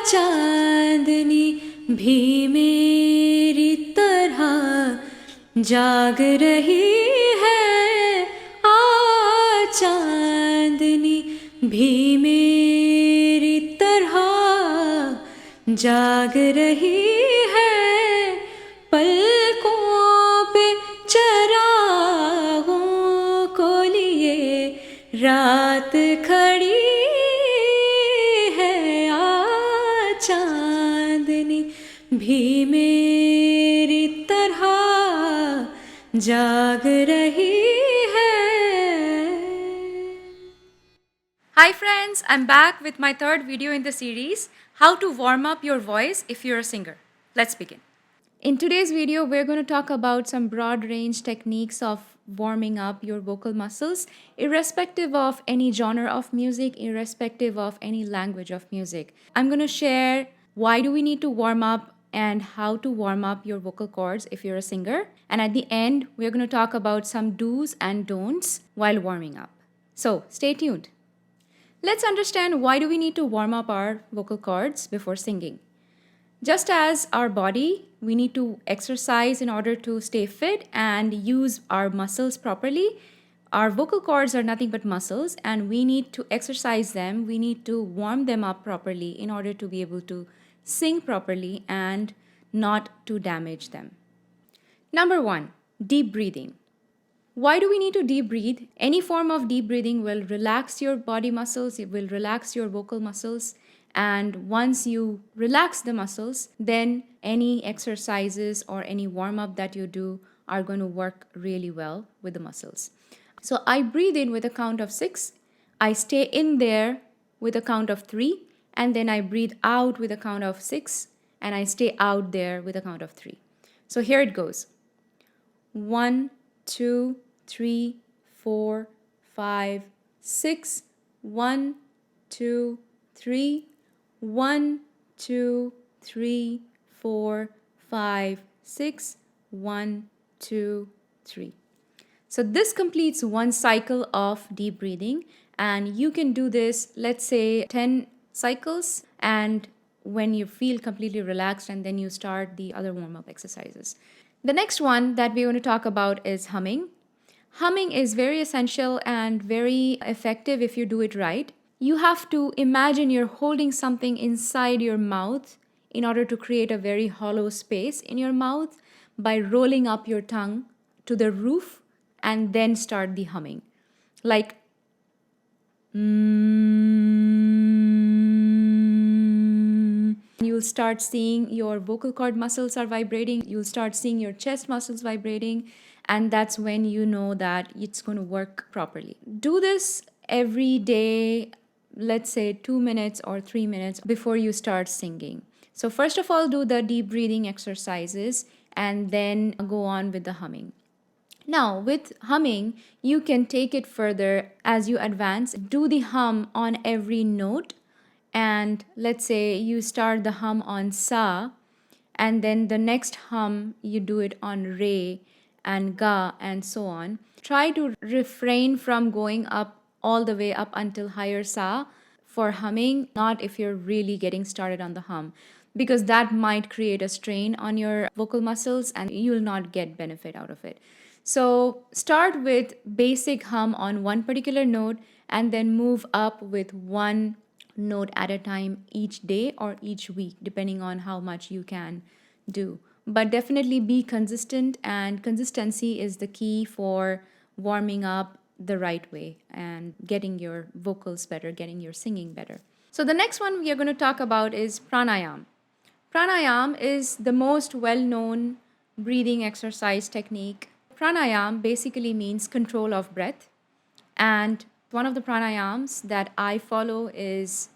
चांदनी भी मेरी तरह जाग रही है, आ चांदनी भी मेरी तरह जाग रही है, पलकों पे चरागों को लिए रात खड़ी है, आ चांदनी भी मेरी तरह जाग रही है. Hi friends, I'm back with my third video in the series, How to Warm Up Your Voice if you're a singer. Let's begin. In today's video, we're going to talk about some broad range techniques of warming up your vocal muscles, irrespective of any genre of music, irrespective of any language of music. I'm going to share why do we need to warm up and how to warm up your vocal cords if you're a singer. And at the end, we're going to talk about some do's and don'ts while warming up. So stay tuned. Let's understand why do we need to warm up our vocal cords before singing. Just as our body, we need to exercise in order to stay fit and use our muscles properly. Our vocal cords are nothing but muscles and we need to exercise them. We need to warm them up properly in order to be able to sing properly and not to damage them. Number 1, deep breathing. Why do we need to deep breathe? Any form of deep breathing will relax your body muscles, it will relax your vocal muscles. And once you relax the muscles, then any exercises or any warm up that you do are going to work really well with the muscles. So I breathe in with a count of 6. I stay in there with a count of 3. And then I breathe out with a count of 6. And I stay out there with a count of 3. So here it goes. 1, 2, 3, 4, 5, 6. 1, 2, 3. 1, 2, 3, 4, 5, 6. 1, 2, 3. So this completes one cycle of deep breathing, and you can do this, let's say 10 cycles, and when you feel completely relaxed, and then you start the other warm-up exercises. The next one that we're going to talk about is humming. Humming is very essential and very effective if you do it right. You have to imagine you're holding something inside your mouth in order to create a very hollow space in your mouth by rolling up your tongue to the roof and then start the humming. Like, you'll start seeing your vocal cord muscles are vibrating, you'll start seeing your chest muscles vibrating, and that's when you know that it's going to work properly. Do this every day, let's say 2 minutes or 3 minutes before you start singing. So first of all, do the deep breathing exercises and then go on with the humming. Now, with humming, you can take it further as you advance. Do the hum on every note. And let's say you start the hum on sa, and then the next hum you do it on re and ga and so on. Try to refrain from going up all the way up until higher sa for humming, not if you're really getting started on the hum, because that might create a strain on your vocal muscles and you'll not get benefit out of it. So start with basic hum on one particular note and then move up with one note at a time each day or each week, depending on how much you can do. But definitely be consistent, and consistency is the key for warming up the right way and getting your vocals better, getting your singing better. So the next one we are going to talk about is pranayam. Pranayam is the most well-known breathing exercise technique. Pranayam basically means control of breath, and one of the pranayams that I follow is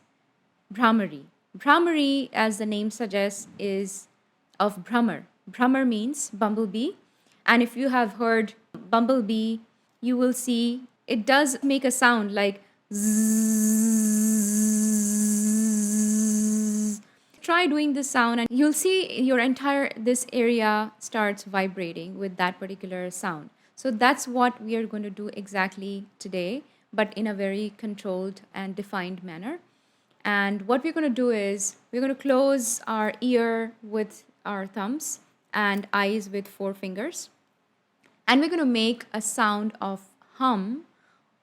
Brahmari. Brahmari, as the name suggests, is of Brahmar. Brahmar means bumblebee, and if you have heard bumblebee, you will see it does make a sound like zzz. Try doing this sound and you'll see your entire this area starts vibrating with that particular sound. So that's what we are going to do exactly today, but in a very controlled and defined manner. And what we're going to do is we're going to close our ear with our thumbs and eyes with 4 fingers. And we're going to make a sound of hum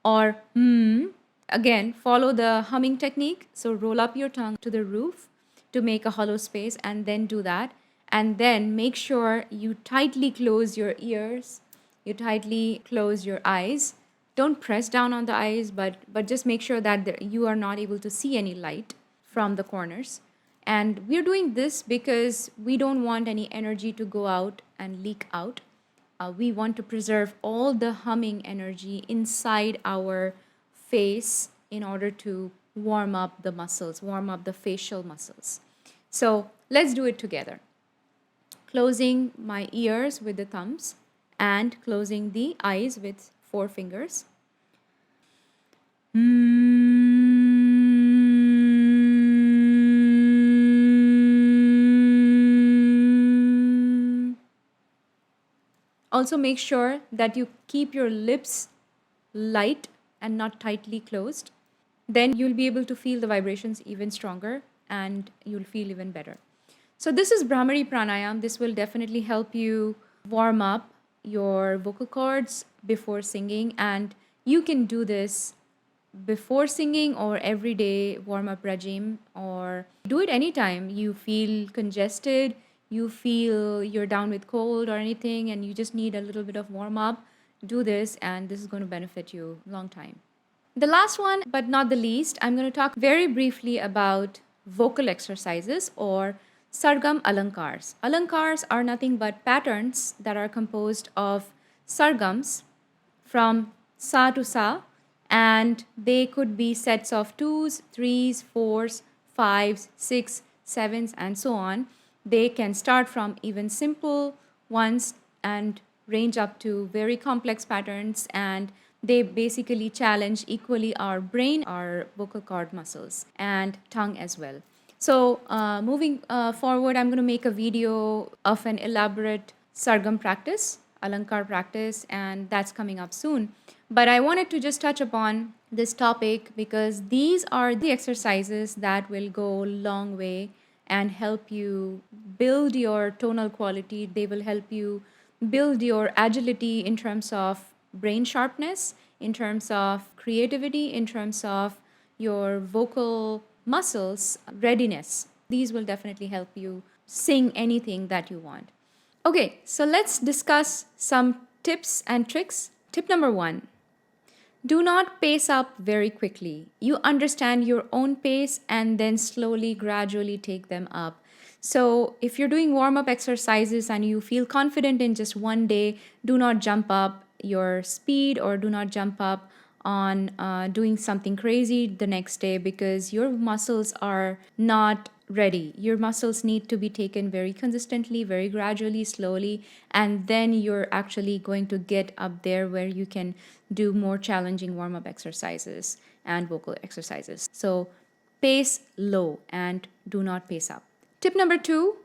or hmm. Again, follow the humming technique. So roll up your tongue to the roof to make a hollow space and then do that. And then make sure you tightly close your ears, you tightly close your eyes. Don't press down on the eyes, but just make sure that you are not able to see any light from the corners. And we're doing this because we don't want any energy to go out and leak out. We want to preserve all the humming energy inside our face in order to warm up the muscles, warm up the facial muscles. So let's do it together. Closing my ears with the thumbs and closing the eyes with 4 fingers. Also, make sure that you keep your lips light and not tightly closed. Then you'll be able to feel the vibrations even stronger and you'll feel even better. So this is Brahmari Pranayam. This will definitely help you warm up your vocal cords before singing, and you can do this before singing or everyday warm-up regime, or do it anytime you feel congested, you feel you're down with cold or anything and you just need a little bit of warm-up. Do this and this is going to benefit you a long time. The last one, but not the least, I'm going to talk very briefly about vocal exercises or sargam alankars. Alankars are nothing but patterns that are composed of sargams from sa to sa, and they could be sets of 2s, 3s, 4s, 5s, 6, 7s, and so on. They can start from even simple ones and range up to very complex patterns, and they basically challenge equally our brain, our vocal cord muscles, and tongue as well. So moving forward, I'm going to make a video of an elaborate sargam practice, alankar practice, and that's coming up soon. But I wanted to just touch upon this topic because these are the exercises that will go a long way and help you build your tonal quality. They will help you build your agility in terms of brain sharpness, in terms of creativity, in terms of your vocal muscles readiness. These will definitely help you sing anything that you want. Okay, so let's discuss some tips and tricks. Tip number 1: do not pace up very quickly. You understand your own pace and then slowly, gradually take them up. So, if you're doing warm up exercises and you feel confident in just one day, do not jump up your speed or do not jump up on doing something crazy the next day, because your muscles are not ready. Your muscles need to be taken very consistently, very gradually, slowly, and then you're actually going to get up there where you can do more challenging warm up exercises and vocal exercises. So, pace low and do not pace up. Tip number 2: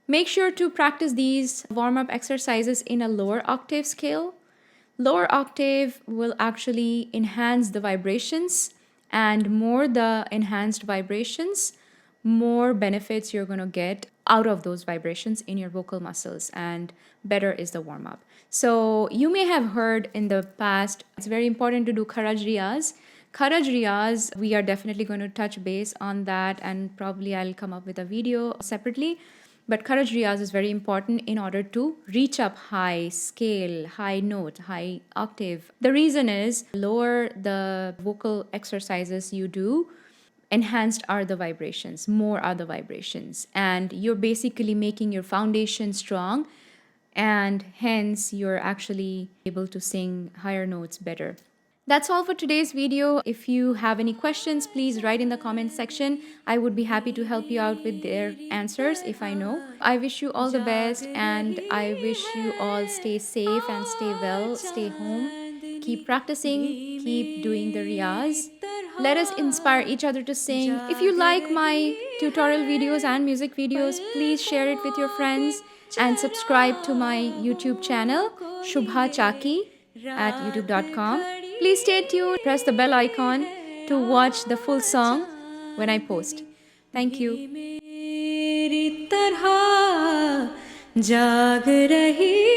make sure to practice these warm up exercises in a lower octave scale. Lower octave will actually enhance the vibrations, and more the enhanced vibrations, more benefits you're going to get out of those vibrations in your vocal muscles, and better is the warm up. So you may have heard in the past, it's very important to do Kharaj Riyaz. Kharaj Riyaz, we are definitely going to touch base on that, and probably I'll come up with a video separately. But Kharaj Riyaz is very important in order to reach up high scale, high note, high octave. The reason is lower the vocal exercises you do, enhanced are the vibrations, more are the vibrations. And you're basically making your foundation strong, and hence you're actually able to sing higher notes better. That's all for today's video. If you have any questions, please write in the comment section. I would be happy to help you out with their answers if I know. I wish you all the best, and I wish you all stay safe and stay well, stay home. Keep practicing, keep doing the riyaz. Let us inspire each other to sing. If you like my tutorial videos and music videos, please share it with your friends and subscribe to my YouTube channel, Shubha Chaki, at youtube.com. Please stay tuned, press the bell icon to watch the full song. when I post. Thank you. मेरी तरह जाग रही